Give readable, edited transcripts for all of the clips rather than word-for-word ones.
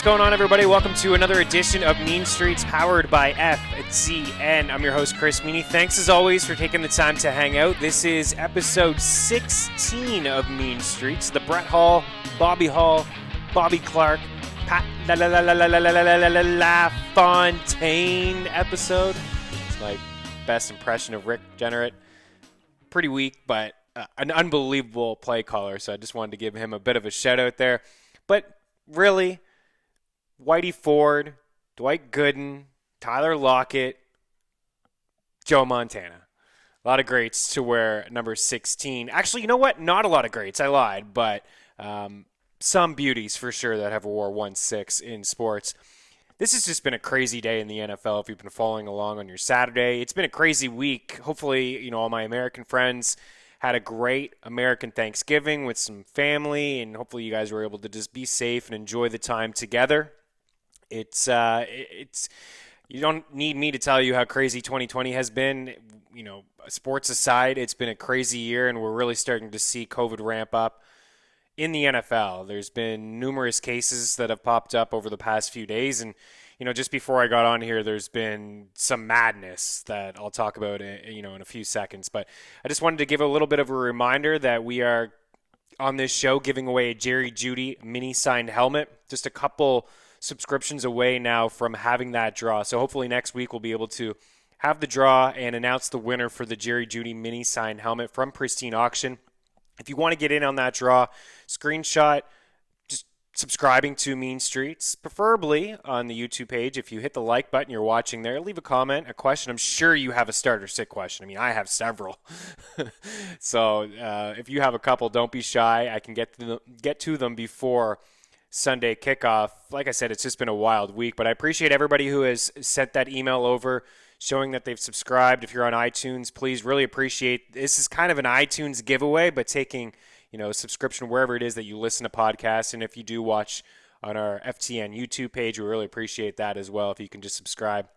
What's going on, everybody? Welcome to another edition of Mean Streets, powered by FZN. I'm your host, Chris Meaney. Thanks, as always, for taking the time to hang out. This is episode 16 of Mean Streets. The Brett Hall, Bobby Clark, Pat LaFontaine episode. It's my best impression of Rick Generate. Pretty weak, but an unbelievable play caller, so I just wanted to give him a bit of a shout out there. But really, Whitey Ford, Dwight Gooden, Tyler Lockett, Joe Montana. A lot of greats to wear number 16. Actually, you know what? Not a lot of greats. I lied, but some beauties for sure that have wore 1-6 in sports. This has just been a crazy day in the NFL if you've been following along on your Saturday. It's been a crazy week. Hopefully, all my American friends had a great American Thanksgiving with some family, and hopefully you guys were able to just be safe and enjoy the time together. It's you don't need me to tell you how crazy 2020 has been. Sports aside, it's been a crazy year, and we're really starting to see COVID ramp up in the NFL. There's been numerous cases that have popped up over the past few days, and just before I got on here, there's been some madness that I'll talk about in a few seconds. But I just wanted to give a little bit of a reminder that we are on this show giving away a Jerry Jeudy mini signed helmet. Just a couple subscriptions away now from having that draw. So hopefully next week we'll be able to have the draw and announce the winner for the Jerry Jeudy mini signed helmet from Pristine Auction. If you want to get in on that draw, screenshot just subscribing to Mean Streets, preferably on the YouTube page. If you hit the like button, you're watching there, leave a comment, a question. I'm sure you have a start or sit question. I mean, I have several. So if you have a couple, don't be shy. I can get to them before Sunday kickoff. Like I said, it's just been a wild week, but I appreciate everybody who has sent that email over showing that they've subscribed. If you're on iTunes, please, really appreciate. This is kind of an iTunes giveaway, but taking a subscription wherever it is that you listen to podcasts. And if you do watch on our FTN YouTube page, we really appreciate that as well. If you can just subscribe,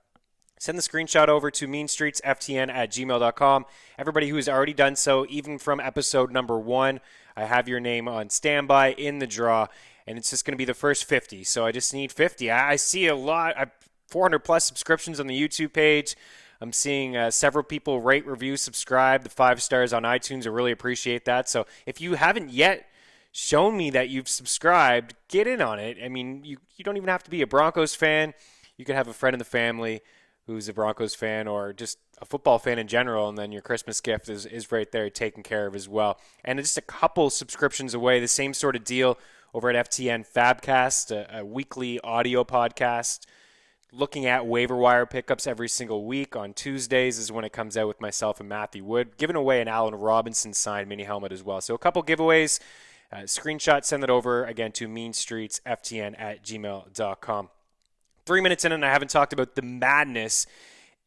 send the screenshot over to MeanStreetsEP16@gmail.com. Everybody who has already done so, even from episode number 1, I have your name on standby in the draw. And it's just going to be the first 50. So I just need 50. I see a lot, 400 plus subscriptions on the YouTube page. I'm seeing several people rate, review, subscribe, the 5 stars on iTunes. I really appreciate that. So if you haven't yet shown me that you've subscribed, get in on it. I mean, you don't even have to be a Broncos fan. You could have a friend in the family who's a Broncos fan or just a football fan in general, and then your Christmas gift is right there taken care of as well. And just a couple subscriptions away, the same sort of deal over at FTN Fabcast, a weekly audio podcast looking at waiver wire pickups every single week. On Tuesdays is when it comes out with myself and Matthew Wood, giving away an Allen Robinson signed mini helmet as well. So a couple giveaways. Screenshot, send it over, again, to MeanStreetsFTN@gmail.com. 3 minutes in, and I haven't talked about the madness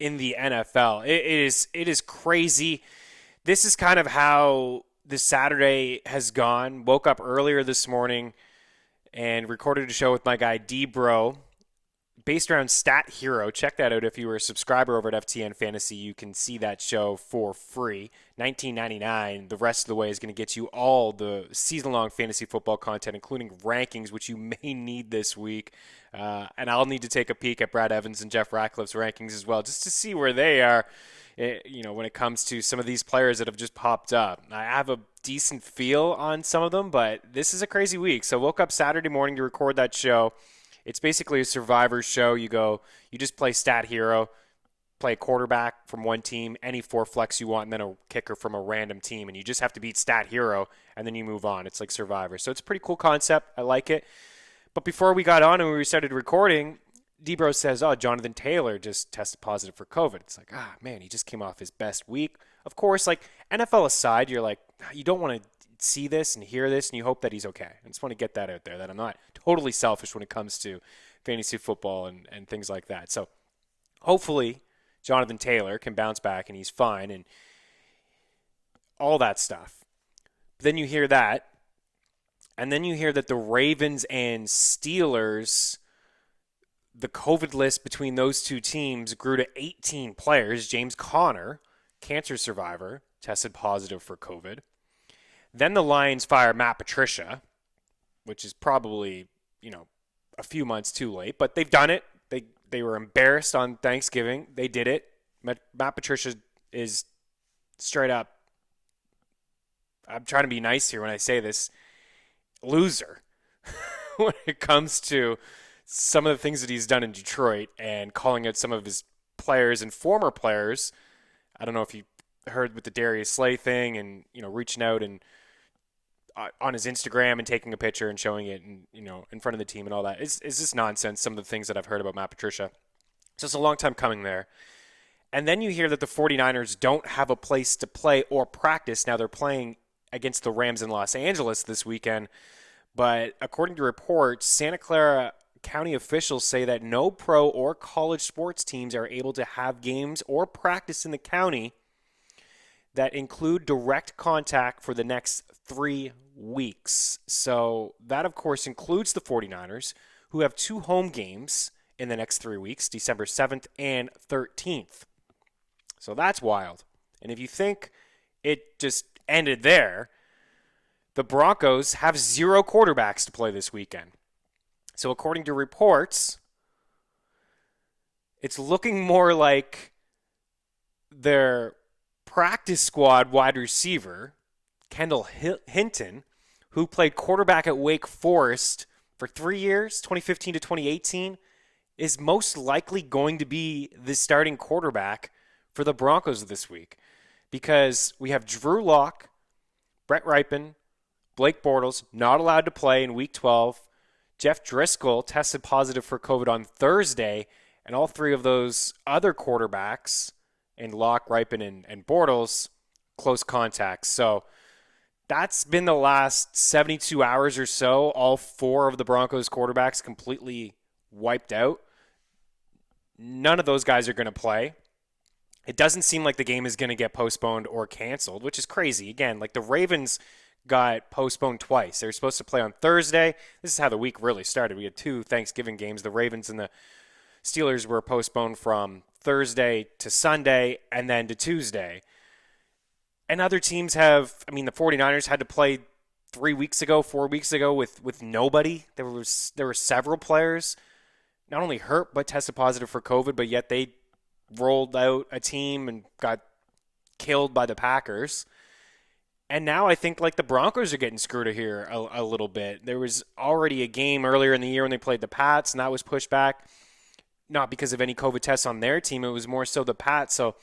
in the NFL. It is crazy. This is kind of how this Saturday has gone. Woke up earlier this morning and recorded a show with my guy D-Bro based around Stat Hero. Check that out if you were a subscriber over at FTN Fantasy. You can see that show for free. $19.99. The rest of the way is going to get you all the season-long fantasy football content, including rankings, which you may need this week. And I'll need to take a peek at Brad Evans and Jeff Ratcliffe's rankings as well, just to see where they are. When it comes to some of these players that have just popped up. I have a decent feel on some of them, but this is a crazy week. So I woke up Saturday morning to record that show. It's basically a survivor show. You just play Stat Hero, play a quarterback from one team, any 4 flex you want, and then a kicker from a random team. And you just have to beat Stat Hero, and then you move on. It's like Survivor. So it's a pretty cool concept. I like it. But before we got on and we started recording, D-Bro says, Jonathan Taylor just tested positive for COVID. It's like, man, he just came off his best week. Of course, like, NFL aside, you're like, you don't want to see this and hear this, and you hope that he's okay. I just want to get that out there, that I'm not totally selfish when it comes to fantasy football and things like that. So hopefully Jonathan Taylor can bounce back and he's fine and all that stuff. But then you hear that, and then you hear that the Ravens and Steelers, the COVID list between those two teams grew to 18 players. James Conner, cancer survivor, tested positive for COVID. Then the Lions fire Matt Patricia, which is probably, a few months too late, but they've done it. They were embarrassed on Thanksgiving. They did it. Matt Patricia is straight up, I'm trying to be nice here when I say this, loser when it comes to some of the things that he's done in Detroit and calling out some of his players and former players. I don't know if you heard with the Darius Slay thing and, reaching out and on his Instagram and taking a picture and showing it and, in front of the team and all that. It's just nonsense, some of the things that I've heard about Matt Patricia. So it's a long time coming there. And then you hear that the 49ers don't have a place to play or practice. Now they're playing against the Rams in Los Angeles this weekend. But according to reports, Santa Clara County officials say that no pro or college sports teams are able to have games or practice in the county that include direct contact for the next 3 weeks. So that, of course, includes the 49ers, who have 2 home games in the next 3 weeks, December 7th and 13th. So that's wild. And if you think it just ended there, the Broncos have 0 quarterbacks to play this weekend. So according to reports, it's looking more like their practice squad wide receiver, Kendall Hinton, who played quarterback at Wake Forest for 3 years, 2015 to 2018, is most likely going to be the starting quarterback for the Broncos this week. Because we have Drew Lock, Brett Rypien, Blake Bortles not allowed to play in Week 12. Jeff Driscoll tested positive for COVID on Thursday, and all 3 of those other quarterbacks, and Lock, Rypien, and Bortles, close contacts. So that's been the last 72 hours or so. All 4 of the Broncos quarterbacks completely wiped out. None of those guys are going to play. It doesn't seem like the game is going to get postponed or canceled, which is crazy. Again, like the Ravens got postponed twice. They were supposed to play on Thursday. This is how the week really started. We had 2 Thanksgiving games. The Ravens and the Steelers were postponed from Thursday to Sunday and then to Tuesday. And other teams have, the 49ers had to play 4 weeks ago with nobody. There were several players not only hurt but tested positive for COVID, but yet they rolled out a team and got killed by the Packers. And now I think like the Broncos are getting screwed here a little bit. There was already a game earlier in the year when they played the Pats, and that was pushed back, not because of any COVID tests on their team. It was more so the Pats. So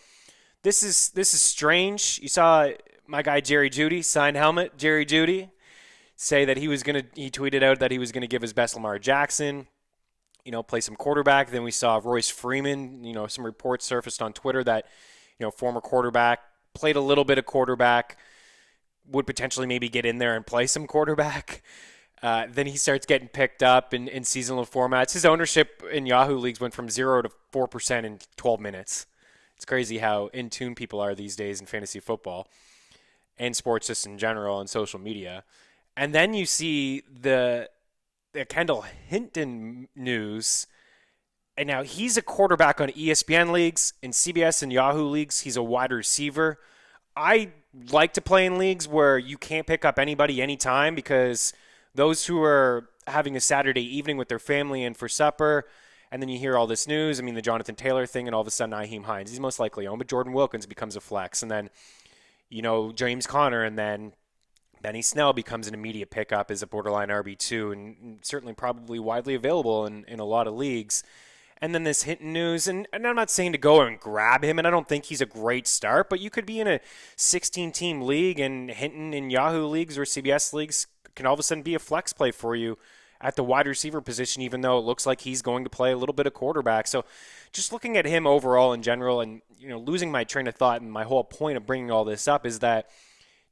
this is strange. You saw my guy Jerry Jeudy, signed helmet, Jerry Jeudy, say that he tweeted out that he was going to give his best Lamar Jackson, play some quarterback. Then we saw Royce Freeman, some reports surfaced on Twitter that, former quarterback, played a little bit of quarterback, would potentially maybe get in there and play some quarterback. Then he starts getting picked up in seasonal formats. His ownership in Yahoo leagues went from 0 to 4% in 12 minutes. It's crazy how in tune people are these days in fantasy football and sports just in general and social media. And then you see the Kendall Hinton news, and now he's a quarterback on ESPN leagues, in CBS and Yahoo leagues. He's a wide receiver. I like to play in leagues where you can't pick up anybody anytime, because those who are having a Saturday evening with their family and for supper, and then you hear all this news, the Jonathan Taylor thing, and all of a sudden Nyheim Hines, he's most likely owned, but Jordan Wilkins becomes a flex, and then, James Conner, and then Benny Snell becomes an immediate pickup as a borderline RB2, and certainly probably widely available in a lot of leagues. And then this Hinton news, and I'm not saying to go and grab him, and I don't think he's a great start, but you could be in a 16-team league, and Hinton in Yahoo leagues or CBS leagues can all of a sudden be a flex play for you at the wide receiver position, even though it looks like he's going to play a little bit of quarterback. So just looking at him overall in general, and losing my train of thought, and my whole point of bringing all this up is that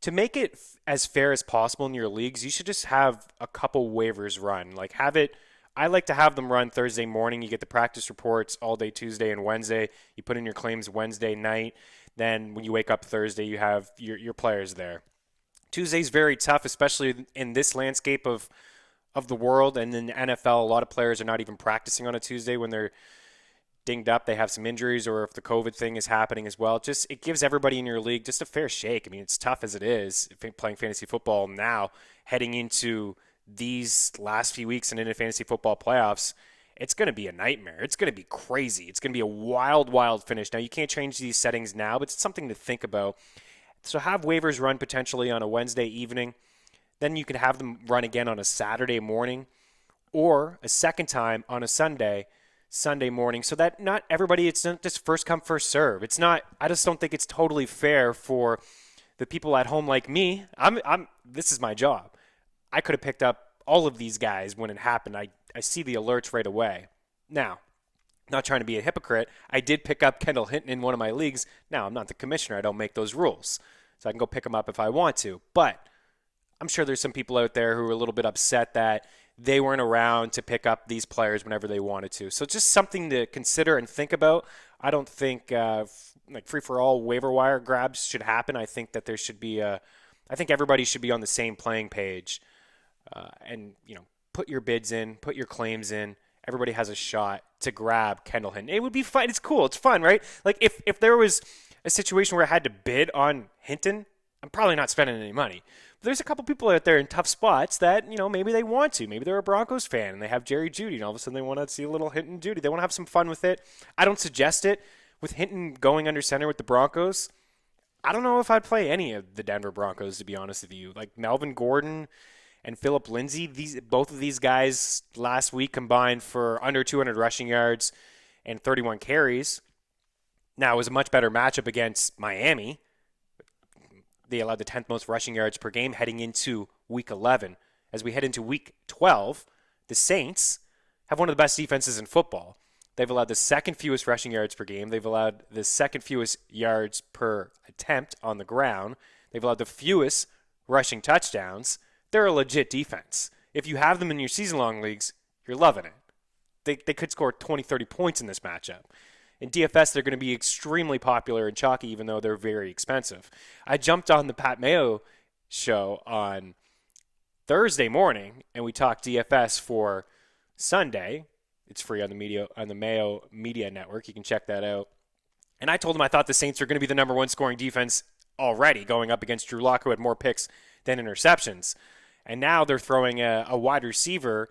to make it as fair as possible in your leagues, you should just have a couple waivers run. I like to have them run Thursday morning. You get the practice reports all day Tuesday and Wednesday. You put in your claims Wednesday night. Then when you wake up Thursday, you have your players there. Tuesday's very tough, especially in this landscape of the world. And in the NFL, a lot of players are not even practicing on a Tuesday when they're dinged up. They have some injuries, or if the COVID thing is happening as well. It gives everybody in your league just a fair shake. It's tough as it is playing fantasy football now, heading into these last few weeks and into fantasy football playoffs, it's going to be a nightmare. It's going to be crazy. It's going to be a wild, wild finish. Now, you can't change these settings now, but it's something to think about. So have waivers run potentially on a Wednesday evening. Then you can have them run again on a Saturday morning or a second time on a Sunday morning, so that not everybody, it's not just first come, first serve. It's not, I just don't think it's totally fair for the people at home like me. This is my job. I could have picked up all of these guys when it happened. I see the alerts right away. Now, not trying to be a hypocrite, I did pick up Kendall Hinton in one of my leagues. Now, I'm not the commissioner. I don't make those rules. So I can go pick him up if I want to. But I'm sure there's some people out there who are a little bit upset that they weren't around to pick up these players whenever they wanted to. So just something to consider and think about. I don't think like free-for-all waiver wire grabs should happen. I think that there should be I think everybody should be on the same playing page. And, put your bids in, put your claims in. Everybody has a shot to grab Kendall Hinton. It would be fun. It's cool. It's fun, right? Like if there was a situation where I had to bid on Hinton, I'm probably not spending any money. But there's a couple people out there in tough spots that, maybe they want to. Maybe they're a Broncos fan and they have Jeudy, and all of a sudden they want to see a little Hinton Jeudy. They want to have some fun with it. I don't suggest it. With Hinton going under center with the Broncos, I don't know if I'd play any of the Denver Broncos, to be honest with you. Like Melvin Gordon and Phillip Lindsay, both of these guys last week combined for under 200 rushing yards and 31 carries. Now, it was a much better matchup against Miami. They allowed the 10th most rushing yards per game heading into Week 11. As we head into Week 12, the Saints have one of the best defenses in football. They've allowed the second fewest rushing yards per game. They've allowed the second fewest yards per attempt on the ground. They've allowed the fewest rushing touchdowns. They're a legit defense. If you have them in your season-long leagues, you're loving it. They could score 20, 30 points in this matchup. In DFS, they're going to be extremely popular and chalky, even though they're very expensive. I jumped on the Pat Mayo show on Thursday morning, and we talked DFS for Sunday. It's free on the Mayo Media Network. You can check that out. And I told him I thought the Saints are going to be the number one scoring defense already, going up against Drew Lock, who had more picks than interceptions. And now they're throwing a wide receiver,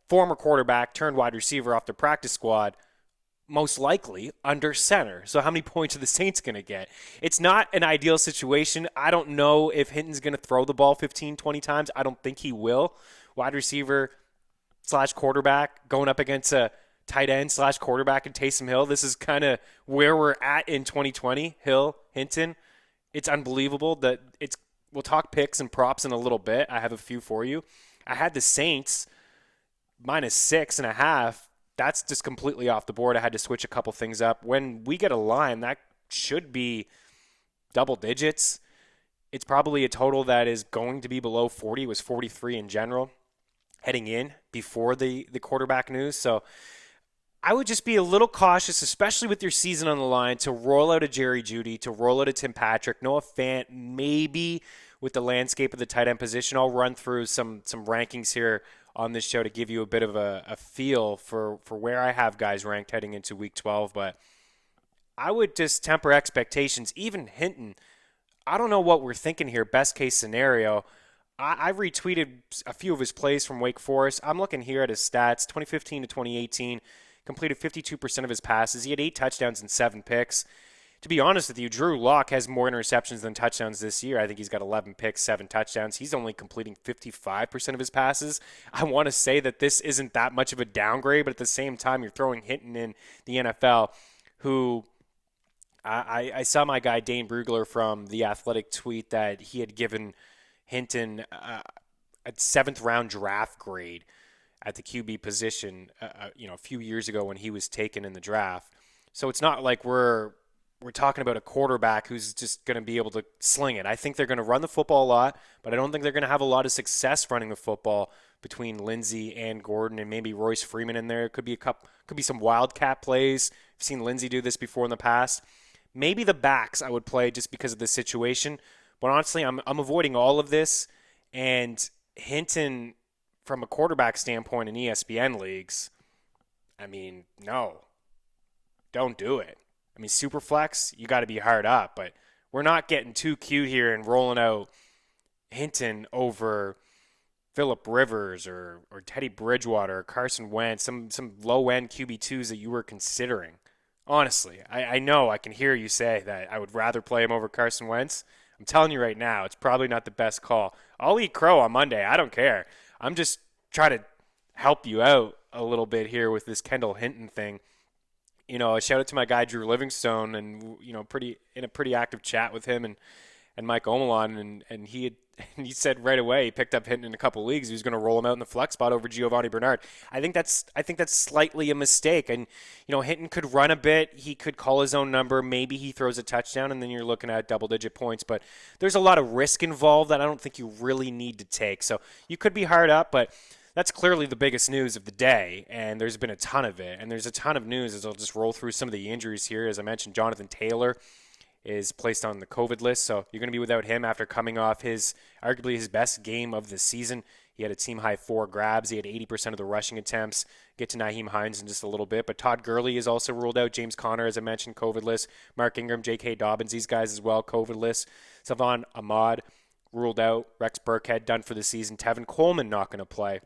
former quarterback turned wide receiver off the practice squad, most likely under center. So how many points are the Saints going to get? It's not an ideal situation. I don't know if Hinton's going to throw the ball 15, 20 times. I don't think he will. Wide receiver / quarterback going up against a tight end / quarterback in Taysom Hill. This is kind of where we're at in 2020. Hill, Hinton. It's unbelievable that we'll talk picks and props in a little bit. I have a few for you. I had the Saints -6.5. That's just completely off the board. I had to switch a couple things up. When we get a line, that should be double digits. It's probably a total that is going to be below 40. It was 43 in general heading in before the quarterback news. So I would just be a little cautious, especially with your season on the line, to roll out a Jerry Jeudy, to roll out a Tim Patrick, Noah Fant, maybe with the landscape of the tight end position. I'll run through some rankings here on this show to give you a bit of a feel for where I have guys ranked heading into Week 12. But I would just temper expectations. Even Hinton, I don't know what we're thinking here, best case scenario. I retweeted a few of his plays from Wake Forest. I'm looking here at his stats, 2015 to 2018. Completed 52% of his passes. He had 8 touchdowns and 7 picks. To be honest with you, Drew Lock has more interceptions than touchdowns this year. I think he's got 11 picks, 7 touchdowns. He's only completing 55% of his passes. I want to say that this isn't that much of a downgrade, but at the same time, you're throwing Hinton in the NFL, who I saw my guy Dane Brugler from The Athletic tweet that he had given Hinton a 7th-round draft grade at the QB position, a few years ago when he was taken in the draft. So it's not like we're talking about a quarterback who's just going to be able to sling it. I think they're going to run the football a lot, but I don't think they're going to have a lot of success running the football between Lindsey and Gordon and maybe Royce Freeman in there. It could be some wildcat plays. I've seen Lindsey do this before in the past. Maybe the backs I would play just because of the situation. But honestly, I'm avoiding all of this. And Hinton, from a quarterback standpoint in ESPN leagues, no. Don't do it. Superflex, you got to be hard up. But we're not getting too cute here and rolling out Hinton over Phillip Rivers or Teddy Bridgewater or Carson Wentz, some low-end QB2s that you were considering? Honestly, I know I can hear you say that I would rather play him over Carson Wentz. I'm telling you right now, it's probably not the best call. I'll eat crow on Monday. I don't care. I'm just trying to help you out a little bit here with this Kendall Hinton thing. A shout out to my guy Drew Livingstone, and a pretty active chat with him and Mike Omelon, and he said right away he picked up Hinton in a couple leagues. He was going to roll him out in the flex spot over Giovanni Bernard. I think that's slightly a mistake. And Hinton could run a bit. He could call his own number. Maybe he throws a touchdown, and then you're looking at double-digit points. But there's a lot of risk involved that I don't think you really need to take. So you could be hard up, but that's clearly the biggest news of the day, and there's been a ton of it. And there's a ton of news as I'll just roll through some of the injuries here. As I mentioned, Jonathan Taylor is placed on the COVID list, so you're going to be without him after coming off arguably his best game of the season. He had a team-high 4 grabs. He had 80% of the rushing attempts. Get to Nyheim Hines in just a little bit, but Todd Gurley is also ruled out. James Conner, as I mentioned, COVID list. Mark Ingram, J.K. Dobbins, these guys as well, COVID list. Savon Ahmad ruled out. Rex Burkhead done for the season. Tevin Coleman not going to play.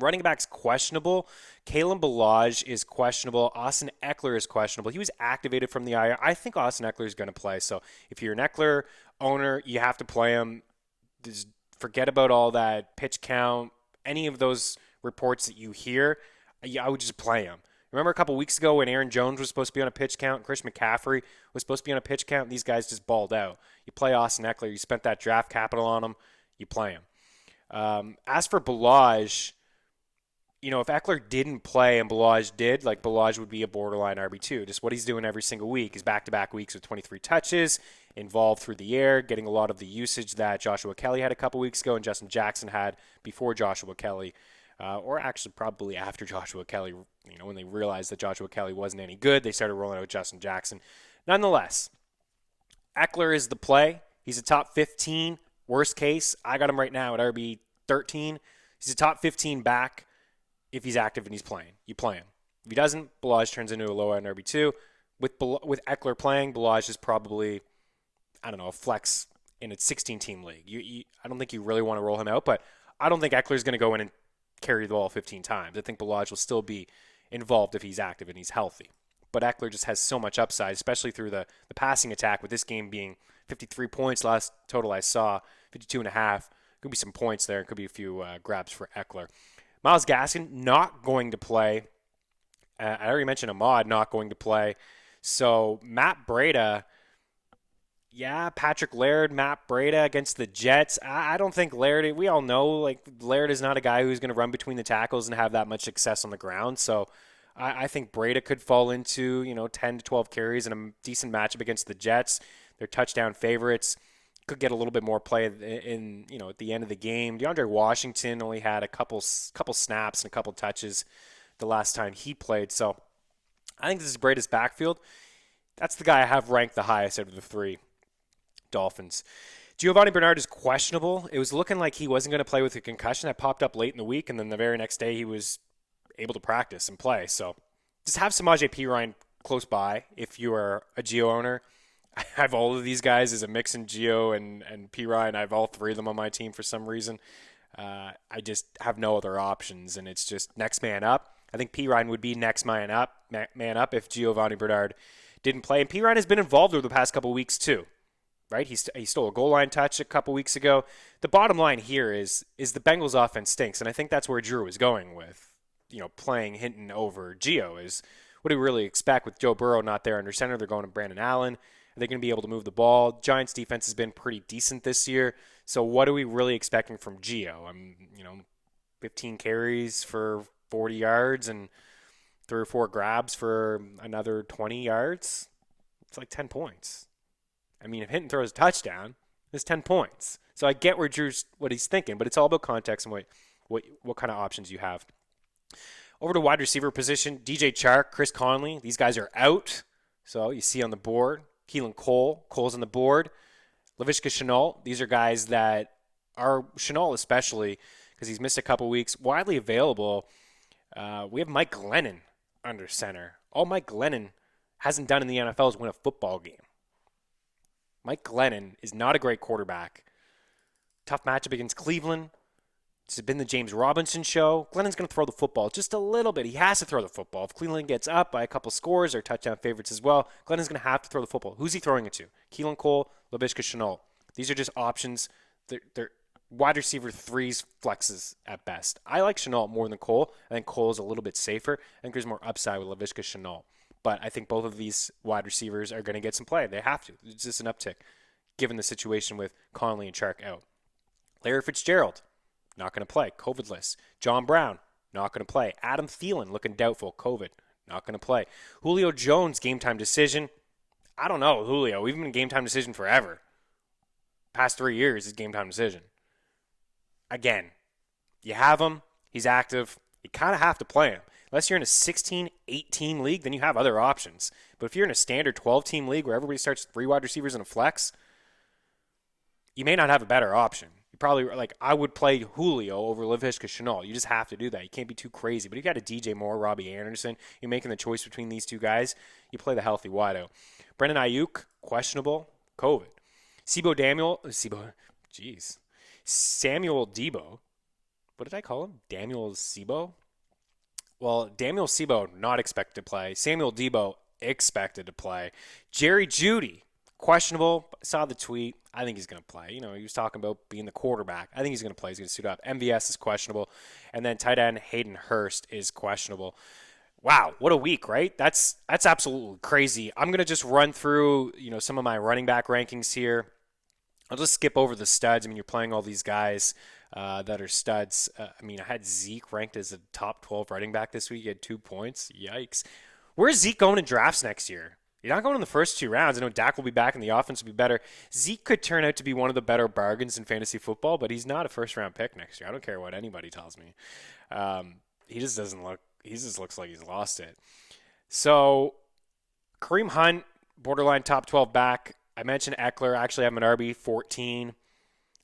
Running back's questionable. Kalen Ballage is questionable. Austin Eckler is questionable. He was activated from the IR. I think Austin Eckler is going to play. So if you're an Eckler owner, you have to play him. Just forget about all that pitch count. Any of those reports that you hear, I would just play him. Remember a couple weeks ago when Aaron Jones was supposed to be on a pitch count and Chris McCaffrey was supposed to be on a pitch count, and these guys just balled out. You play Austin Eckler. You spent that draft capital on him. You play him. As for Ballage, if Eckler didn't play and Ballage did, Ballage would be a borderline RB2. Just what he's doing every single week is back-to-back weeks with 23 touches, involved through the air, getting a lot of the usage that Joshua Kelly had a couple weeks ago and Justin Jackson had before Joshua Kelly, or actually probably after Joshua Kelly. When they realized that Joshua Kelly wasn't any good, they started rolling out Justin Jackson. Nonetheless, Eckler is the play. He's a top 15. Worst case, I got him right now at RB 13. He's a top 15 back. If he's active and he's playing, you play him. If he doesn't, Ballage turns into a low-end RB2. With Eckler playing, Ballage is probably, a flex in a 16-team league. I don't think you really want to roll him out, but I don't think Eckler's going to go in and carry the ball 15 times. I think Ballage will still be involved if he's active and he's healthy. But Eckler just has so much upside, especially through the passing attack, with this game being 53 points last total I saw, 52.5. Could be some points there. Could be a few grabs for Eckler. Myles Gaskin not going to play. I already mentioned Ahmad not going to play. So Matt Breida, Patrick Laird, Matt Breida against the Jets. I don't think Laird, we all know, Laird is not a guy who's going to run between the tackles and have that much success on the ground. So I think Breida could fall into, 10 to 12 carries in a decent matchup against the Jets. They're touchdown favorites. Could get a little bit more play in at the end of the game. DeAndre Washington only had a couple snaps and a couple touches the last time he played. So I think this is Breida's backfield. That's the guy I have ranked the highest out of the 3 Dolphins. Giovanni Bernard is questionable. It was looking like he wasn't going to play with a concussion that popped up late in the week, and then the very next day he was able to practice and play. So just have Samaje Perine close by if you are a Gio owner. I have all of these guys as a mix in Gio and Perine. I have all 3 of them on my team for some reason. I just have no other options, and it's just next man up. I think Perine would be next man up if Giovanni Bernard didn't play. And Perine has been involved over the past couple weeks too, right? He stole a goal line touch a couple weeks ago. The bottom line here is the Bengals offense stinks, and I think that's where Drew is going with, playing Hinton over Gio is what do we really expect with Joe Burrow not there under center. They're going to Brandon Allen. Are they going to be able to move the ball? Giants defense has been pretty decent this year. So what are we really expecting from Gio? 15 carries for 40 yards and 3 or 4 grabs for another 20 yards. It's like 10 points. If Hinton throws a touchdown, it's 10 points. So I get what he's thinking, but it's all about context and what kind of options you have. Over to wide receiver position, DJ Chark, Chris Conley, these guys are out. So you see on the board, Keelan Cole, Cole's on the board. Laviska Shenault, these are guys that are, Shenault especially, because he's missed a couple weeks, widely available. We have Mike Glennon under center. All Mike Glennon hasn't done in the NFL is win a football game. Mike Glennon is not a great quarterback. Tough matchup against Cleveland. It's been the James Robinson show. Glennon's going to throw the football just a little bit. He has to throw the football. If Cleveland gets up by a couple scores or touchdown favorites as well, Glennon's going to have to throw the football. Who's he throwing it to? Keelan Cole, Laviska Shenault. These are just options. They're wide receiver threes, flexes at best. I like Shenault more than Cole. I think Cole is a little bit safer. I think there's more upside with Laviska Shenault. But I think both of these wide receivers are going to get some play. They have to. It's just an uptick, given the situation with Conley and Chark out. Larry Fitzgerald, not going to play, COVID list. John Brown, not going to play. Adam Thielen, looking doubtful, COVID, not going to play. Julio Jones, game time decision. I don't know, Julio. We've been game time decision forever. Past 3 years is game time decision. Again, you have him. He's active. You kind of have to play him. Unless you're in a 16, 18 league, then you have other options. But if you're in a standard 12-team league where everybody starts 3 wide receivers in a flex, you may not have a better option. Probably, like, I would play Julio over Laviska Shenault. You just have to do that. You can't be too crazy. But you got a DJ Moore, Robbie Anderson. You're making the choice between these two guys. You play the healthy wideout. Brendan Ayuk, questionable, COVID. Samuel Debo. What did I call him? Daniel Sebo? Well, Daniel Sebo not expected to play. Samuel Debo expected to play. Jerry Jeudy, questionable. Saw the tweet. I think he's going to play. You know, he was talking about being the quarterback. I think he's going to play. He's going to suit up. MVS is questionable. And then tight end Hayden Hurst is questionable. Wow, what a week, right? That's absolutely crazy. I'm going to just run through, some of my running back rankings here. I'll just skip over the studs. I mean, you're playing all these guys that are studs. I had Zeke ranked as a top 12 running back this week. He had 2 points. Yikes. Where's Zeke going in drafts next year? You're not going in the first 2 rounds. I know Dak will be back and the offense will be better. Zeke could turn out to be one of the better bargains in fantasy football, but he's not a first-round pick next year. I don't care what anybody tells me. He just looks like he's lost it. So, Kareem Hunt, borderline top 12 back. I mentioned Eckler. I actually have him at RB 14.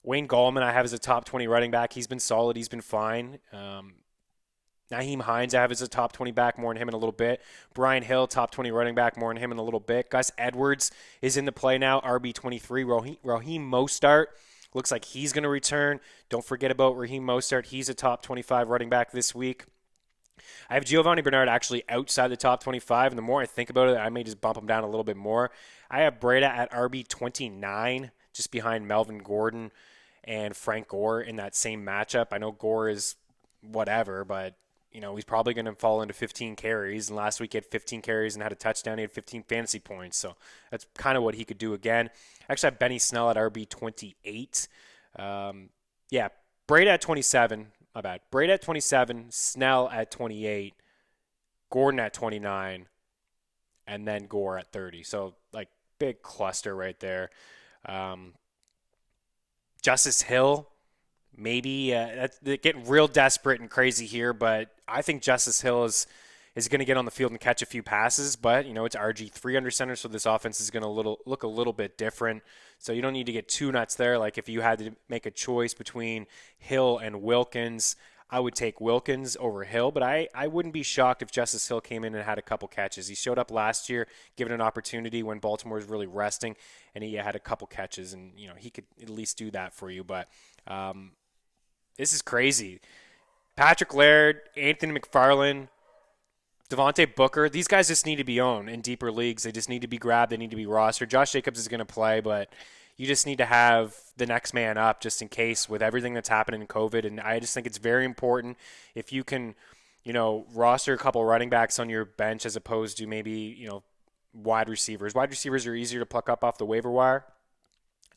Wayne Gallman I have as a top 20 running back. He's been solid. He's been fine. Nyheim Hines I have as a top 20 back, more on him in a little bit. Brian Hill, top 20 running back, more on him in a little bit. Gus Edwards is in the play now, RB 23. Raheem Mostert looks like he's going to return. Don't forget about Raheem Mostert. He's a top 25 running back this week. I have Giovanni Bernard actually outside the top 25, and the more I think about it, I may just bump him down a little bit more. I have Breida at RB 29, just behind Melvin Gordon and Frank Gore in that same matchup. I know Gore is whatever, but he's probably going to fall into 15 carries. And last week he had 15 carries and had a touchdown. He had 15 fantasy points. So that's kind of what he could do again. Actually, I have Benny Snell at RB 28. Breida at 27. My bad. Breida at 27. Snell at 28. Gordon at 29. And then Gore at 30. So, big cluster right there. Justice Hill. Maybe they're getting real desperate and crazy here, but I think Justice Hill is going to get on the field and catch a few passes. But it's RG3 under center, so this offense is going to look a little bit different. So you don't need to get too nuts there. Like if you had to make a choice between Hill and Wilkins, I would take Wilkins over Hill. But I wouldn't be shocked if Justice Hill came in and had a couple catches. He showed up last year, given an opportunity when Baltimore was really resting, and he had a couple catches, and he could at least do that for you. But this is crazy. Patrick Laird, Anthony McFarland, Devontae Booker, these guys just need to be owned in deeper leagues. They just need to be grabbed. They need to be rostered. Josh Jacobs is going to play, but you just need to have the next man up just in case with everything that's happening in COVID. And I just think it's very important if you can, roster a couple running backs on your bench as opposed to maybe, wide receivers. Wide receivers are easier to pluck up off the waiver wire.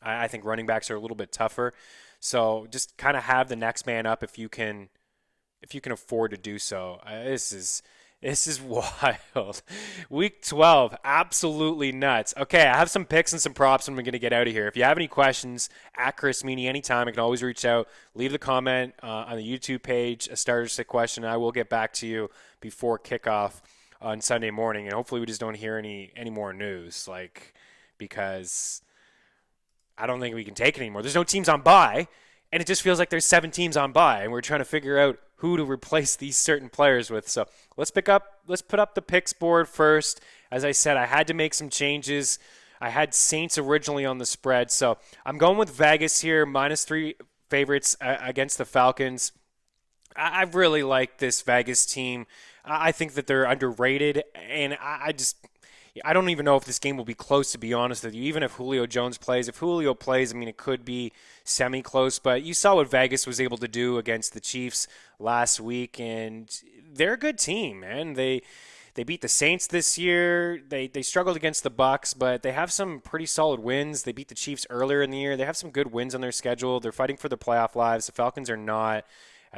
I think running backs are a little bit tougher. So just kind of have the next man up if you can afford to do so. This is wild. Week 12, absolutely nuts. Okay, I have some picks and some props, and we're going to get out of here. If you have any questions, at Chris Meaney anytime, you can always reach out. Leave the comment on the YouTube page, a starter sit question, and I will get back to you before kickoff on Sunday morning. And hopefully we just don't hear any more news, because I don't think we can take it anymore. There's no teams on bye, and it just feels like there's 7 teams on bye, and we're trying to figure out who to replace these certain players with. So let's put up the picks board first. As I said, I had to make some changes. I had Saints originally on the spread, so I'm going with Vegas here, -3 favorites against the Falcons. I really like this Vegas team. I think that they're underrated, and I don't even know if this game will be close, to be honest with you. Even if Julio Jones plays, if Julio plays, I mean, it could be semi-close. But you saw what Vegas was able to do against the Chiefs last week, and they're a good team, man. They beat the Saints this year. They struggled against the Bucks, but they have some pretty solid wins. They beat the Chiefs earlier in the year. They have some good wins on their schedule. They're fighting for the playoff lives. The Falcons are not.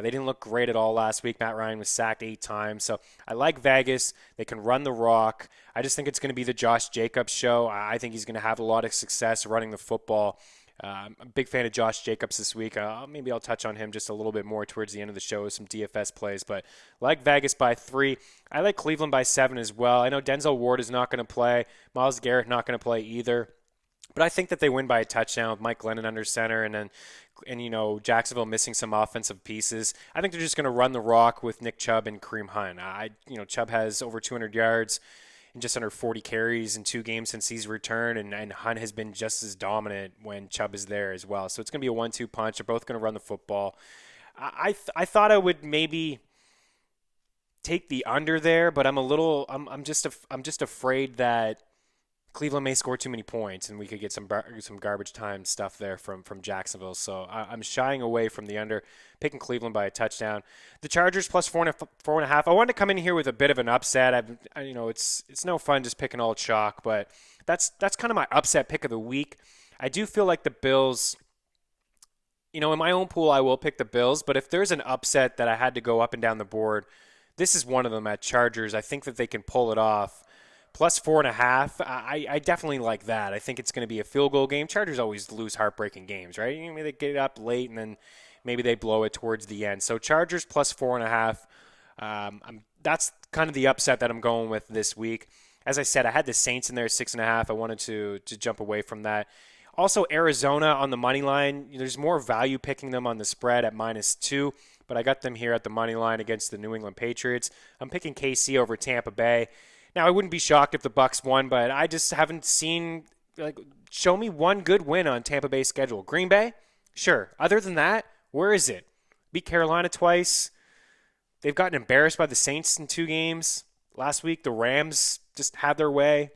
They didn't look great at all last week. Matt Ryan was sacked 8 times. So I like Vegas. They can run the rock. I just think it's going to be the Josh Jacobs show. I think he's going to have a lot of success running the football. I'm a big fan of Josh Jacobs this week. Maybe I'll touch on him just a little bit more towards the end of the show with some DFS plays. But I like Vegas by 3. I like Cleveland by 7 as well. I know Denzel Ward is not going to play. Myles Garrett not going to play either. But I think that they win by a touchdown with Mike Glennon under center and Jacksonville missing some offensive pieces. I think they're just going to run the rock with Nick Chubb and Kareem Hunt. Chubb has over 200 yards and just under 40 carries in 2 games since he's returned, and Hunt has been just as dominant when Chubb is there as well. So it's going to be a 1-2 punch. They're both going to run the football. I thought I would maybe take the under there, but I'm just afraid that Cleveland may score too many points, and we could get some garbage time stuff there from Jacksonville. So I'm shying away from the under, picking Cleveland by a touchdown. The Chargers plus 4.5. I wanted to come in here with a bit of an upset. It's no fun just picking all chalk, but that's kind of my upset pick of the week. I do feel like the Bills. In my own pool, I will pick the Bills, but if there's an upset that I had to go up and down the board, this is one of them at Chargers. I think that they can pull it off. Plus 4.5, I definitely like that. I think it's going to be a field goal game. Chargers always lose heartbreaking games, right? Maybe they get up late and then maybe they blow it towards the end. So Chargers plus 4.5. That's kind of the upset that I'm going with this week. As I said, I had the Saints in there 6.5. I wanted to jump away from that. Also, Arizona on the money line. There's more value picking them on the spread at -2, but I got them here at the money line against the New England Patriots. I'm picking KC over Tampa Bay. Now, I wouldn't be shocked if the Bucs won, but I just haven't seen show me one good win on Tampa Bay's schedule. Green Bay? Sure. Other than that, where is it? Beat Carolina twice. They've gotten embarrassed by the Saints in 2 games. Last week, the Rams just had their way.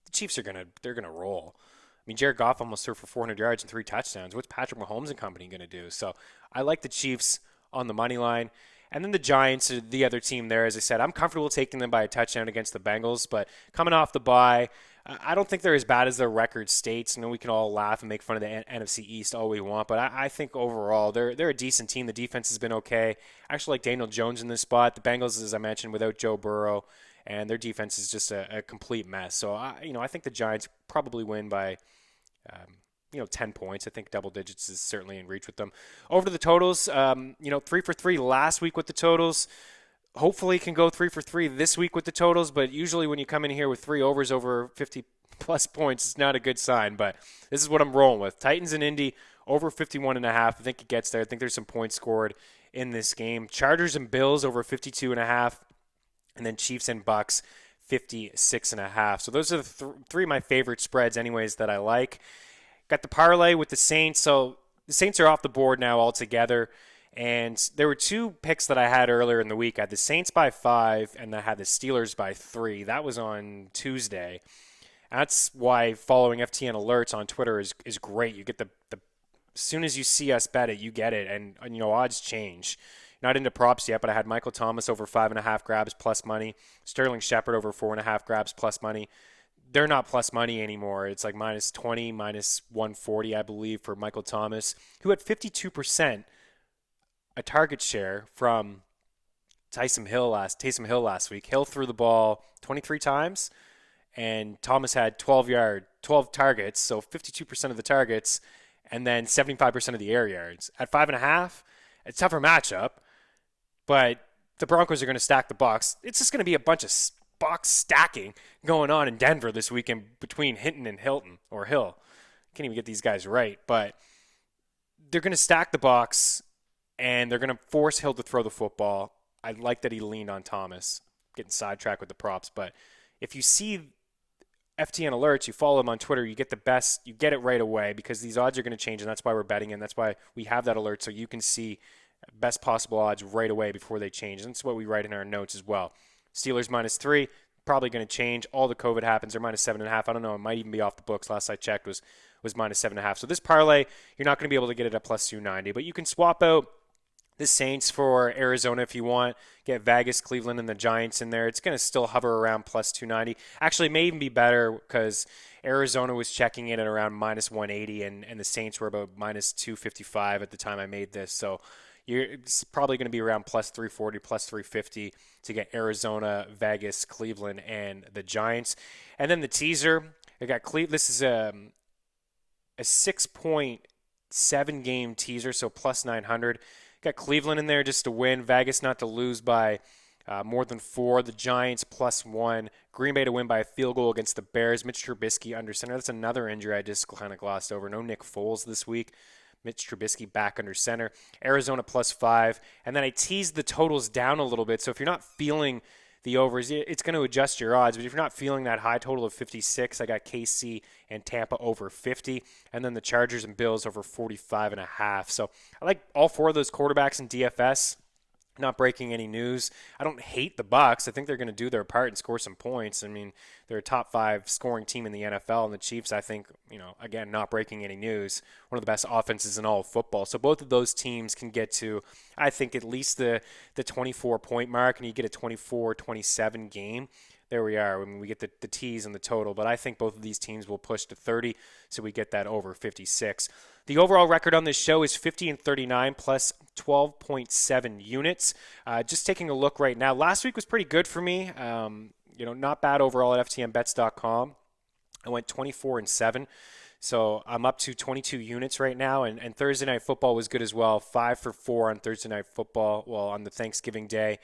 The Chiefs they're gonna roll. I mean, Jared Goff almost threw for 400 yards and 3 touchdowns. What's Patrick Mahomes and company going to do? So I like the Chiefs on the money line. And then the Giants are the other team there. As I said, I'm comfortable taking them by a touchdown against the Bengals, but coming off the bye, I don't think they're as bad as their record states. We can all laugh and make fun of the NFC East all we want, but I think overall they're a decent team. The defense has been okay. I actually like Daniel Jones in this spot. The Bengals, as I mentioned, without Joe Burrow, and their defense is just a complete mess. So I think the Giants probably win by 10 points. I think double digits is certainly in reach with them. Over to the totals, 3 for 3 last week with the totals. Hopefully can go 3 for 3 this week with the totals, but usually when you come in here with 3 overs over 50-plus points, it's not a good sign, but this is what I'm rolling with. Titans and Indy over 51.5. I think it gets there. I think there's some points scored in this game. Chargers and Bills over 52.5, and then Chiefs and Bucks 56.5. So those are the 3 of my favorite spreads anyways that I like. Got the parlay with the Saints. So the Saints are off the board now altogether. And there were 2 picks that I had earlier in the week. I had the Saints by 5, and I had the Steelers by 3. That was on Tuesday. That's why following FTN alerts on Twitter is great. You get the as soon as you see us bet it, you get it. And odds change. Not into props yet, but I had Michael Thomas over 5.5 grabs plus money. Sterling Shepard over 4.5 grabs plus money. They're not plus money anymore. It's like -20, -140, I believe, for Michael Thomas, who had 52% a target share from Taysom Hill last week. Hill threw the ball 23 times, and Thomas had 12 targets, so 52% of the targets, and then 75% of the air yards. At 5.5, it's a tougher matchup, but the Broncos are going to stack the box. It's just going to be a bunch of box stacking going on in Denver this weekend between Hinton and Hilton, or Hill. Can't even get these guys right, but they're going to stack the box, and they're going to force Hill to throw the football. I like that he leaned on Thomas. Getting sidetracked with the props, but if you see FTN alerts, you follow him on Twitter, you get the best, you get it right away because these odds are going to change, and that's why we're betting, and that's why we have that alert so you can see best possible odds right away before they change. And that's what we write in our notes as well. Steelers -3, probably going to change. All the COVID happens. They're -7.5. I don't know. It might even be off the books. Last I checked was -7.5. So this parlay, you're not going to be able to get it at +290. But you can swap out the Saints for Arizona if you want. Get Vegas, Cleveland, and the Giants in there. It's going to still hover around +290. Actually, it may even be better because Arizona was checking in at around -180, and the Saints were about -255 at the time I made this. So it's probably going to be around +340, +350 to get Arizona, Vegas, Cleveland, and the Giants. And then the teaser, I got Cleveland. This is a 6.7 game teaser, so +900. Got Cleveland in there just to win. Vegas not to lose by more than 4. The Giants +1. Green Bay to win by a field goal against the Bears. Mitch Trubisky under center. That's another injury I just kind of glossed over. No Nick Foles this week. Mitch Trubisky back under center. Arizona +5. And then I teased the totals down a little bit. So if you're not feeling the overs, it's going to adjust your odds. But if you're not feeling that high total of 56, I got KC and Tampa over 50. And then the Chargers and Bills over 45.5. So I like all 4 of those quarterbacks in DFS. Not breaking any news. I don't hate the Bucs. I think they're going to do their part and score some points. I mean, they're a top 5 scoring team in the NFL, and the Chiefs, I think, again, not breaking any news, one of the best offenses in all of football. So both of those teams can get to, I think, at least the 24-point mark, and you get a 24-27 game. There we are. I mean, we get the tees and the total, but I think both of these teams will push to 30, so we get that over 56. The overall record on this show is 50-39 plus 12.7 units. Just taking a look right now, last week was pretty good for me. Not bad overall at FTNBets.com. I went 24-7. So I'm up to 22 units right now, and Thursday Night Football was good as well. 5 for 4 on Thursday Night Football, on the Thanksgiving day.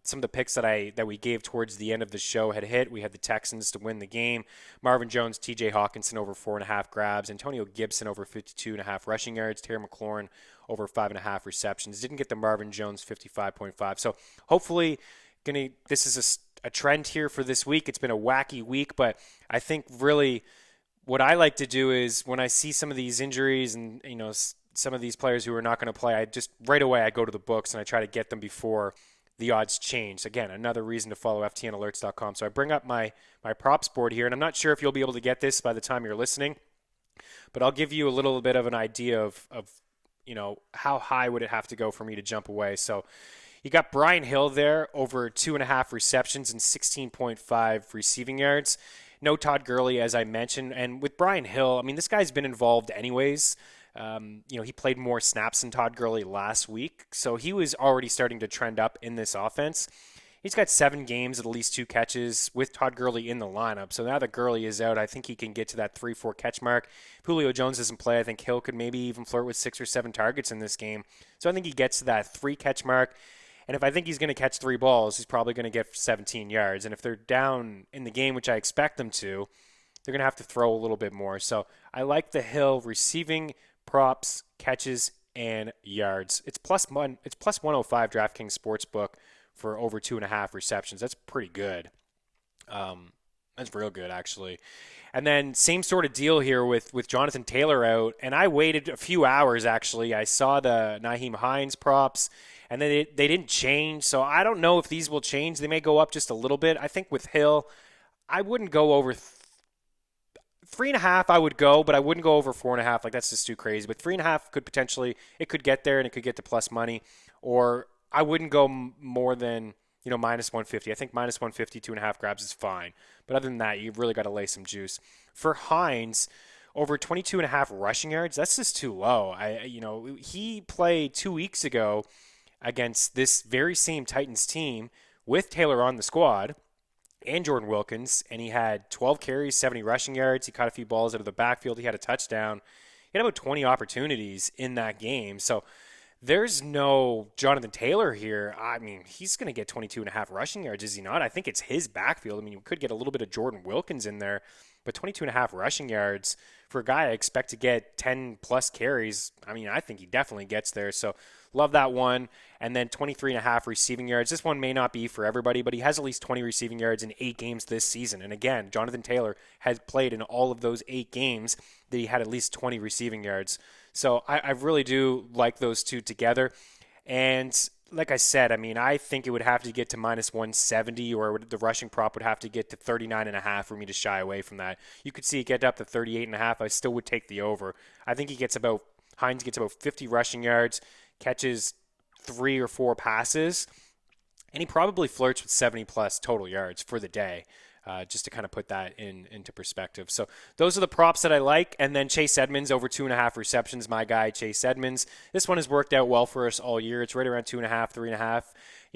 Some of the picks that we gave towards the end of the show had hit. We had the Texans to win the game. Marvin Jones, T.J. Hawkinson over 4.5 grabs. Antonio Gibson over 52.5 rushing yards. Terry McLaurin over 5.5 receptions. Didn't get the Marvin Jones 55.5. So hopefully, this is a trend here for this week. It's been a wacky week, but I think really what I like to do is when I see some of these injuries and some of these players who are not going to play, I just right away I go to the books and I try to get them before the odds change. Again, another reason to follow FTNalerts.com. So I bring up my props board here, and I'm not sure if you'll be able to get this by the time you're listening, but I'll give you a little bit of an idea of how high would it have to go for me to jump away. So you got Brian Hill there over 2.5 receptions and 16.5 receiving yards. No Todd Gurley, as I mentioned. And with Brian Hill, I mean, this guy's been involved anyways. He played more snaps than Todd Gurley last week, so he was already starting to trend up in this offense. He's got 7 games at least 2 catches with Todd Gurley in the lineup. So now that Gurley is out, I think he can get to that 3-4 catch mark. If Julio Jones doesn't play, I think Hill could maybe even flirt with 6 or 7 targets in this game. So I think he gets to that 3 catch mark. And if I think he's going to catch 3 balls, he's probably going to get 17 yards. And if they're down in the game, which I expect them to, they're going to have to throw a little bit more. So I like the Hill receiving props, catches, and yards. It's plus 105 DraftKings Sportsbook for over 2.5 receptions. That's pretty good. That's real good, actually. And then same sort of deal here with Jonathan Taylor out. And I waited a few hours, actually. I saw the Nyheim Hines props, and then they didn't change. So I don't know if these will change. They may go up just a little bit. I think with Hill, I wouldn't go over 3.5 I would go, but I wouldn't go over 4.5. Like, that's just too crazy. But 3.5 it could get there, and it could get to plus money. Or I wouldn't go more than, minus 150. I think minus 150, 2.5 grabs is fine. But other than that, you've really got to lay some juice. For Hines, over 22.5 rushing yards, that's just too low. He played 2 weeks ago against this very same Titans team with Taylor on the squad and Jordan Wilkins, and he had 12 carries, 70 rushing yards. He caught a few balls out of the backfield. He had a touchdown. He had about 20 opportunities in that game. So there's no Jonathan Taylor here. I mean, he's going to get 22.5 rushing yards, is he not? I think it's his backfield. I mean, you could get a little bit of Jordan Wilkins in there, but 22.5 rushing yards for a guy I expect to get 10-plus carries, I mean, I think he definitely gets there. So love that one. And then 23.5 receiving yards. This one may not be for everybody, but he has at least 20 receiving yards in 8 games this season. And again, Jonathan Taylor has played in all of those 8 games that he had at least 20 receiving yards. So I really do like those two together. And like I said, I mean, I think it would have to get to minus 170, or the rushing prop would have to get to 39.5 for me to shy away from that. You could see it get up to 38.5. I still would take the over. I think Hines gets about 50 rushing yards, catches 3 or 4 passes, and he probably flirts with 70 plus total yards for the day. Just to kind of put that into perspective. So those are the props that I like. And then Chase Edmonds over 2.5 receptions. My guy, Chase Edmonds. This one has worked out well for us all year. It's right around 2.5, 3.5.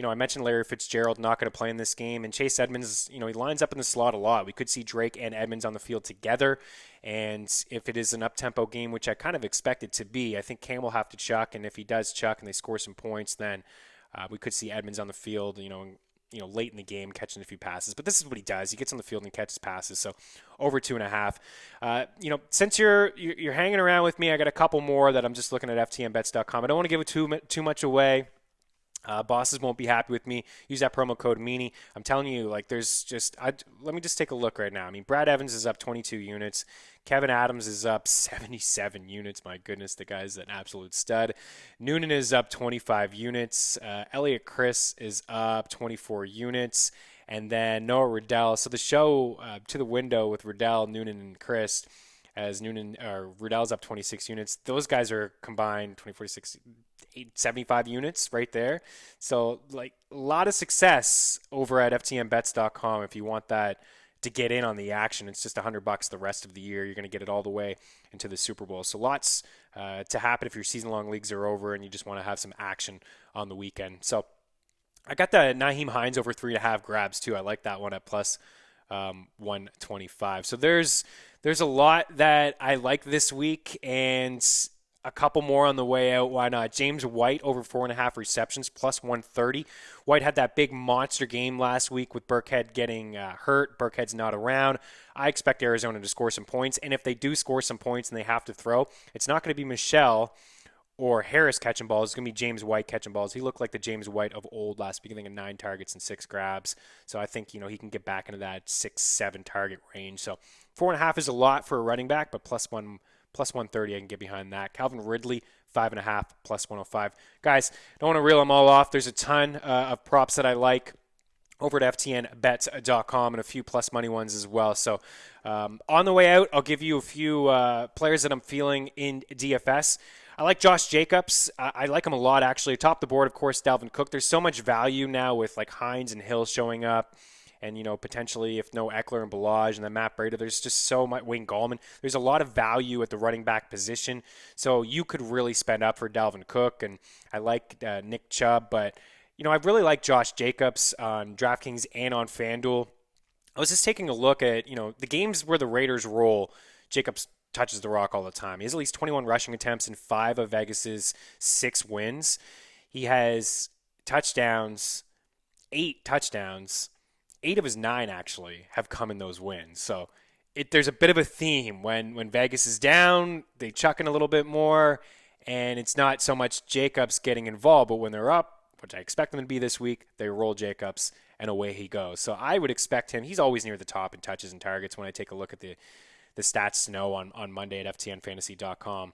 I mentioned Larry Fitzgerald not going to play in this game. And Chase Edmonds, he lines up in the slot a lot. We could see Drake and Edmonds on the field together. And if it is an up-tempo game, which I kind of expect it to be, I think Cam will have to chuck. And if he does chuck and they score some points, then we could see Edmonds on the field, late in the game catching a few passes. But this is what he does. He gets on the field and catches passes. So over 2.5. Since you're hanging around with me, I got a couple more that I'm just looking at ftnbets.com. I don't want to give it too much away. Bosses won't be happy with me. Use that promo code Meaney. I'm telling you, let me just take a look right now. I mean, Brad Evans is up 22 units. Kevin Adams is up 77 units. My goodness, the guy's an absolute stud. Noonan is up 25 units. Elliot Chris is up 24 units. And then Noah Riddell. So the show to the window with Riddell, Noonan, and Chris, as Riddell's up 26 units. Those guys are combined 75 units right there. So a lot of success over at ftnbets.com if you want that to get in on the action. It's just $100 the rest of the year. You're going to get it all the way into the Super Bowl. So lots to happen if your season-long leagues are over and you just want to have some action on the weekend. So I got the Nyheim Hines over 3.5 grabs too. I like that one at plus 125. So there's a lot that I like this week, and a couple more on the way out. Why not? James White over 4.5 receptions, plus 130. White had that big monster game last week with Burkhead getting hurt. Burkhead's not around. I expect Arizona to score some points, and if they do score some points and they have to throw, it's not going to be Michelle or Harris catching balls. It's going to be James White catching balls. He looked like the James White of old last week. I think 9 targets and 6 grabs. So I think, he can get back into that 6-7 target range. So 4.5 is a lot for a running back, but plus 130, I can get behind that. Calvin Ridley, 5.5, plus 105. Guys, don't want to reel them all off. There's a ton of props that I like over at ftnbets.com and a few plus money ones as well. So on the way out, I'll give you a few players that I'm feeling in DFS. I like Josh Jacobs. I like him a lot, actually. Top the board, of course, Dalvin Cook. There's so much value now with Hines and Hill showing up. And, potentially if no Eckler and Ballage and then Matt Breida, there's just so much. Wayne Gallman. There's a lot of value at the running back position. So you could really spend up for Dalvin Cook. And I like Nick Chubb. But, I really like Josh Jacobs on DraftKings and on FanDuel. I was just taking a look at, the games where the Raiders roll. Jacobs touches the rock all the time. He has at least 21 rushing attempts in 5 of Vegas's 6 wins. He has 8 touchdowns. 8 of his 9 actually have come in those wins. So there's a bit of a theme. When Vegas is down, they chuck in a little bit more, and it's not so much Jacobs getting involved, but when they're up, which I expect them to be this week, they roll Jacobs, and away he goes. So I would expect him. He's always near the top in touches and targets when I take a look at the stats to know on Monday at ftnfantasy.com.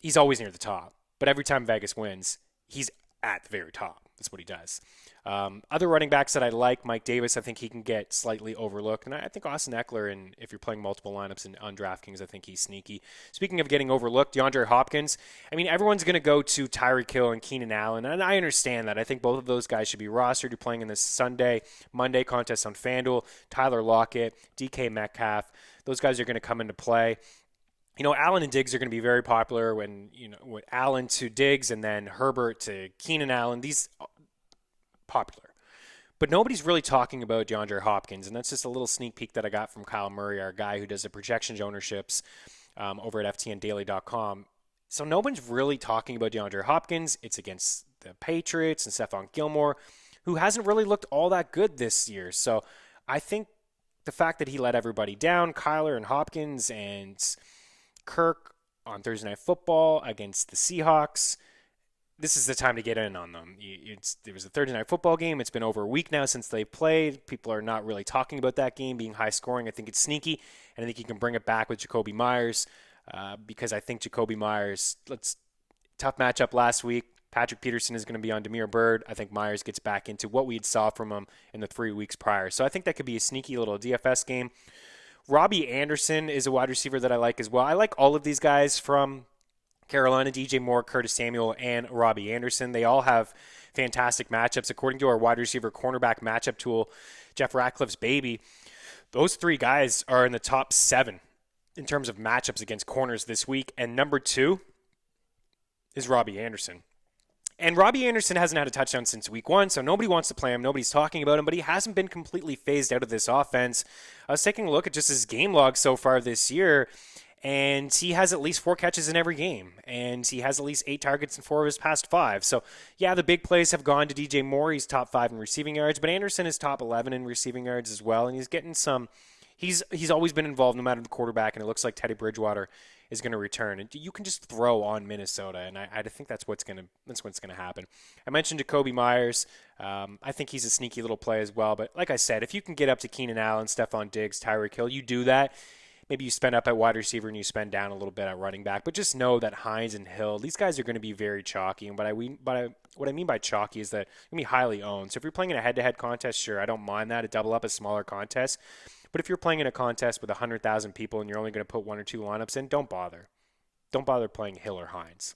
He's always near the top. But every time Vegas wins, he's at the very top. That's what he does. Other running backs that I like, Mike Davis, I think he can get slightly overlooked. And I think Austin Eckler, and if you're playing multiple lineups on DraftKings, I think he's sneaky. Speaking of getting overlooked, DeAndre Hopkins. I mean, everyone's going to go to Tyreek Hill and Keenan Allen, and I understand that. I think both of those guys should be rostered. You're playing in this Monday contest on FanDuel. Tyler Lockett, DK Metcalf. Those guys are going to come into play. Allen and Diggs are going to be very popular when Allen to Diggs and then Herbert to Keenan Allen. These popular. But nobody's really talking about DeAndre Hopkins, and that's just a little sneak peek that I got from Kyle Murray, our guy who does the projections ownerships over at ftndaily.com. So no one's really talking about DeAndre Hopkins. It's against the Patriots and Stephon Gilmore, who hasn't really looked all that good this year. So I think the fact that he let everybody down, Kyler and Hopkins and Kirk on Thursday Night Football against the Seahawks, this is the time to get in on them. There was a Thursday Night Football game. It's been over a week now since they played. People are not really talking about that game being high scoring. I think it's sneaky, and I think you can bring it back with Jacoby Myers because I think Jacoby Myers, tough matchup last week. Patrick Peterson is going to be on Damiere Byrd. I think Myers gets back into what we had saw from him in the 3 weeks prior. So I think that could be a sneaky little DFS game. Robbie Anderson is a wide receiver that I like as well. I like all of these guys from Carolina: DJ Moore, Curtis Samuel, and Robbie Anderson. They all have fantastic matchups. According to our wide receiver cornerback matchup tool, Jeff Ratcliffe's baby, those 3 guys are in the top 7 in terms of matchups against corners this week. And number 2 is Robbie Anderson. And Robbie Anderson hasn't had a touchdown since week 1, so nobody wants to play him. Nobody's talking about him, but he hasn't been completely phased out of this offense. I was taking a look at just his game log so far this year, and he has at least 4 catches in every game, and he has at least 8 targets in 4 of his past 5. So, yeah, the big plays have gone to DJ Moore. He's top 5 in receiving yards, but Anderson is top 11 in receiving yards as well, and he's getting some. He's always been involved no matter the quarterback, and it looks like Teddy Bridgewater is going to return. And you can just throw on Minnesota, and I think that's what's going to happen. I mentioned Jacoby Myers. I think he's a sneaky little play as well. But like I said, if you can get up to Keenan Allen, Stephon Diggs, Tyreek Hill, you do that. Maybe you spend up at wide receiver and you spend down a little bit at running back. But just know that Hines and Hill, these guys are going to be very chalky. And what I mean by chalky is that they're going to be highly owned. So if you're playing in a head-to-head contest, sure, I don't mind that. To double up a smaller contest. But if you're playing in a contest with 100,000 people and you're only going to put 1 or 2 lineups in, don't bother. Don't bother playing Hill or Hines.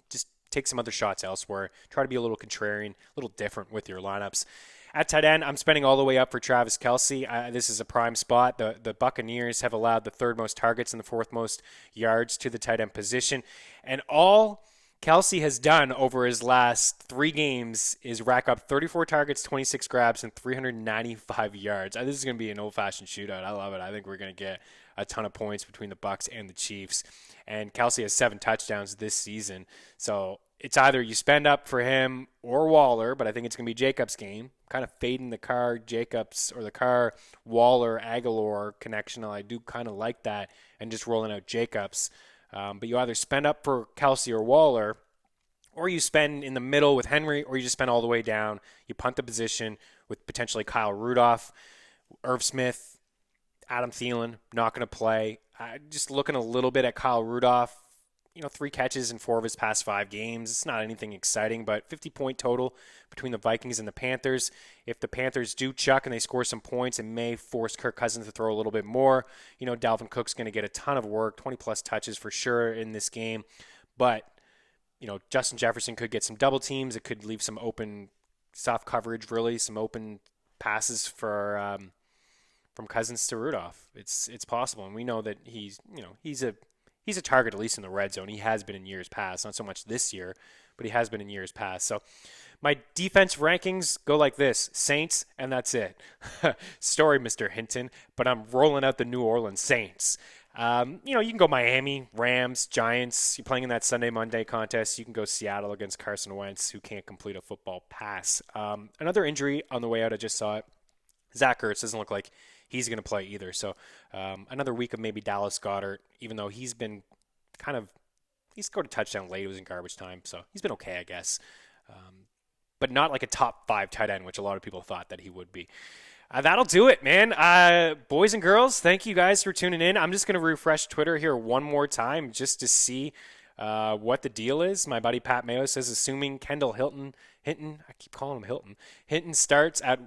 Just take some other shots elsewhere. Try to be a little contrarian, a little different with your lineups. At tight end, I'm spending all the way up for Travis Kelce. This is a prime spot. The Buccaneers have allowed the 3rd most targets and the 4th most yards to the tight end position. And all Kelce has done over his last 3 games is rack up 34 targets, 26 grabs, and 395 yards. This is going to be an old-fashioned shootout. I love it. I think we're going to get a ton of points between the Bucs and the Chiefs. And Kelce has 7 touchdowns this season. So it's either you spend up for him or Waller, but I think it's going to be Jacobs' game. Kind of fading the Carr Jacobs or the Carr Waller Aguilar connection. I do kind of like that, and just rolling out Jacobs. But you either spend up for Kelce or Waller, or you spend in the middle with Henry, or you just spend all the way down. You punt the position with potentially Kyle Rudolph, Irv Smith, Adam Thielen, not going to play. Just looking a little bit at Kyle Rudolph, 3 catches in 4 of his past 5 games. It's not anything exciting, but 50-point total between the Vikings and the Panthers. If the Panthers do chuck and they score some points, it may force Kirk Cousins to throw a little bit more. Dalvin Cook's going to get a ton of work, 20-plus touches for sure in this game. But, Justin Jefferson could get some double teams. It could leave some open soft coverage, really, some open passes for from Cousins to Rudolph. It's possible, and we know that he's a target, at least in the red zone. He has been in years past, not so much this year, but he has been in years past. So my defense rankings go like this: Saints, and that's it. Story, Mr. Hinton, but I'm rolling out the New Orleans Saints. You can go Miami, Rams, Giants. You're playing in that Sunday, Monday contest. You can go Seattle against Carson Wentz, who can't complete a football pass. Another injury on the way out, I just saw it. Zach Ertz doesn't look like he's going to play either. So another week of maybe Dallas Goedert, even though he's been he scored a touchdown late. It was in garbage time. So he's been okay, I guess. But not like a top 5 tight end, which a lot of people thought that he would be. That'll do it, man. Boys and girls, thank you guys for tuning in. I'm just going to refresh Twitter here one more time just to see what the deal is. My buddy Pat Mayo says, assuming Kendall Hinton, I keep calling him Hilton, Hinton starts at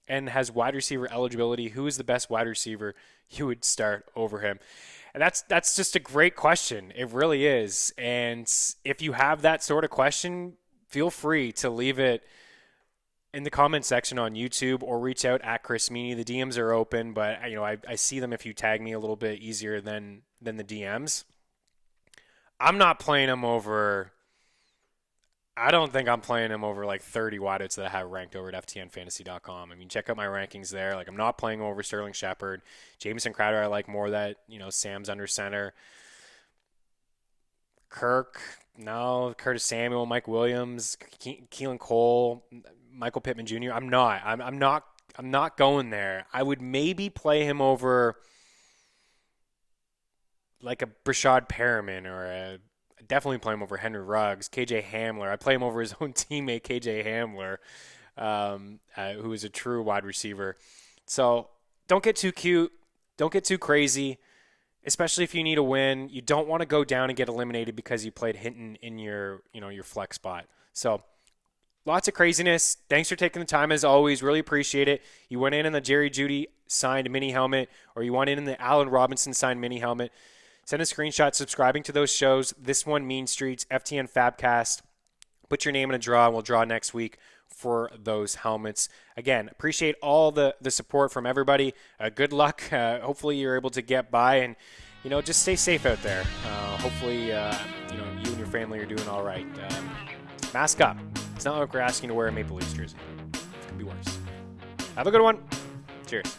and has wide receiver eligibility, who is the best wide receiver you would start over him? And that's just a great question. It really is. And if you have that sort of question, feel free to leave it in the comment section on YouTube or reach out at Chris Meaney. The DMs are open, but I see them if you tag me a little bit easier than the DMs. I'm not playing them over. I don't think I'm playing him over like 30 wideouts that I have ranked over at ftnfantasy.com. I mean, check out my rankings there. Like, I'm not playing over Sterling Shepard. Jamison Crowder, I like more that, Sam's under center. Kirk, no. Curtis Samuel, Mike Williams, Keelan Cole, Michael Pittman Jr. I'm not going there. I would maybe play him over like a Brashad Perriman or definitely play him over Henry Ruggs, KJ Hamler. I play him over his own teammate, KJ Hamler, who is a true wide receiver. So don't get too cute. Don't get too crazy. especially if you need a win. You don't want to go down and get eliminated because you played Hinton in your flex spot. So lots of craziness. Thanks for taking the time as always. Really appreciate it. You went in the Jerry Jeudy signed mini helmet, or you went in the Allen Robinson signed mini helmet. Send a screenshot subscribing to those shows. This one, Mean Streets, FTN Fabcast. Put your name in a draw, and we'll draw next week for those helmets. Again, appreciate all the support from everybody. Good luck. Hopefully you're able to get by, and just stay safe out there. Hopefully you and your family are doing all right. Mask up. It's not like we're asking you to wear a Maple Leafs jersey. It could be worse. Have a good one. Cheers.